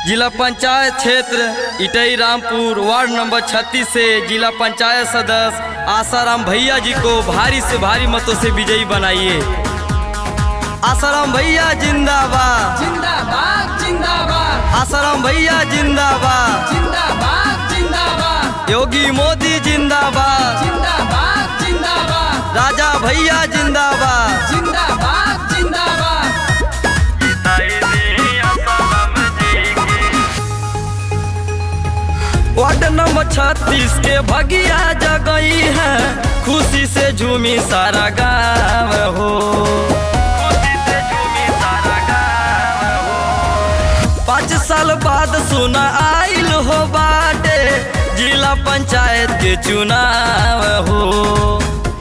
जिला पंचायत क्षेत्र इटई Rampur ward number 36 से जिला पंचायत सदस्य आसाराम भैया जी को भारी से भारी मतों से विजयी बनाइए। आसाराम भैया जिंदाबाद जिंदाबाद जिंदाबाद। आसाराम भैया जिंदाबाद जिंदाबाद जिंदाबाद। योगी मोदी जिंदाबाद जिंदाबाद जिंदाबाद। राजा भैया जिंदाबाद जिंदाबाद जिंदाबाद। वार्ड नंबर 36 के भगिया जगई है, खुशी से झूमी सारा गाँव हो। खुशी से झूमी सारा गाँव हो। 5 साल बाद सुना आइल हो बाटे जिला पंचायत के चुनाव हो।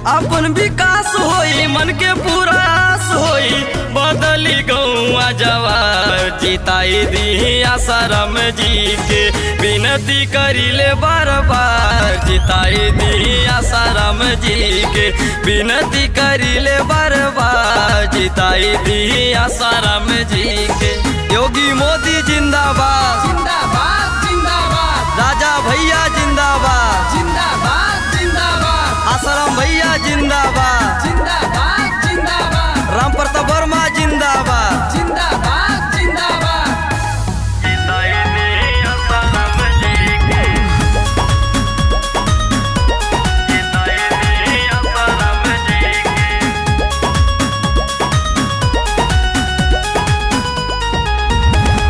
अपन विकास होई मन के पूरा आस होई, बदली गौआ जवार जिताई दी आसाराम जी के विनती करिले बार बार। जिताई दी आसाराम जी के विनती करिले बार बार। जिताई दी आसाराम जी के। योगी मोदी जिंदाबाद जिंदाबाद जिंदाबाद। राजा भैया जिंदाबाद जिंदाबाद जिंदाबाद। आसाराम भैया जिंदाबाद जिंदाबाद जिंदाबाद। राम प्रताप वर्मा जिंदाबाद जिंदाबाद जिंदाबाद।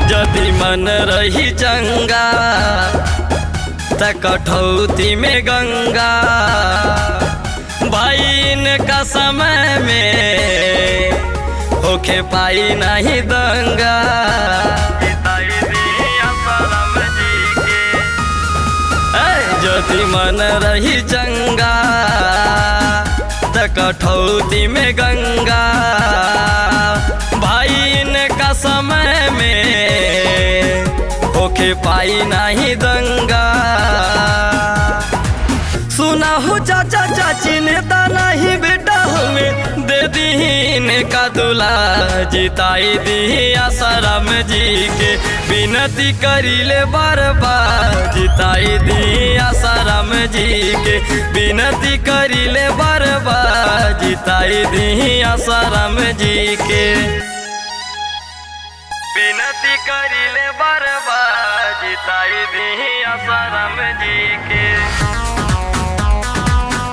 यदि मन रही चंगा त कठौती में गंगा, भाई इनका समय में होके पाई नहीं दंगा। यदि मन रही चंगा त कठौती में गंगा, भाई इनका समय में होके पाई नहीं दंगा। सुना हो चाचा चाची नेता नहीं बेटा हुए, दे दी इनका दूल्हा जिताई दी आसाराम जी के विनती करिले बार बार। जिताई दी आसाराम जी के विनती करिले बार बार। जिताई दी आसाराम जी के विनती करिले बार बार। जिताई दी आसाराम जी के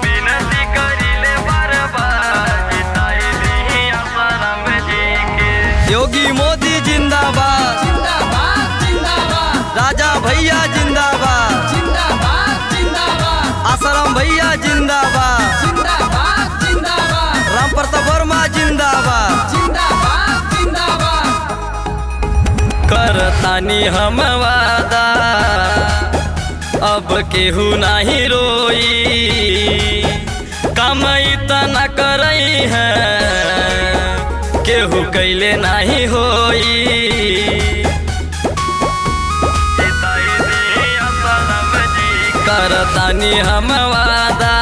विनती करिले बार बार। जिताई दी आसाराम जी के। योगी मोदी जिंदाबाद जिंदाबाद जिंदाबाद। राजा भैया जिंदाबाद जिंदाबाद जिंदाबाद। आसाराम भैया जिंदाबाद जिंदाबाद जिंदाबाद। राम प्रताप वर्मा जिंदाबाद जिंदाबाद जिंदाबाद। करतानी हम वादा अब केहू नहीं रोई, काम इतना करई है केहू कैले नहीं होई। करतानी हम वादा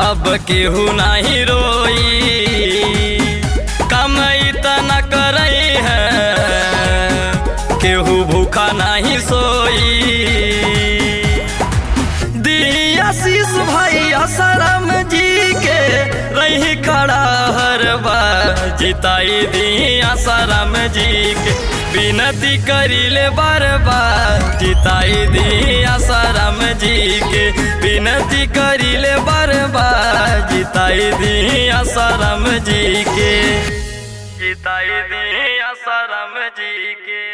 अब केहू नहीं रोई, काम इतना करई है केहू भूखा नहीं सोई। दी आशीष भाई आसाराम जी के रही खड़ा हर बार। जिताई दी आसाराम जी के विनती करिले बार बार। जिताई दी आसाराम जी के विनती करिले बार बार। जिताई दी आसाराम जी के। जिताई दी आसाराम जी के।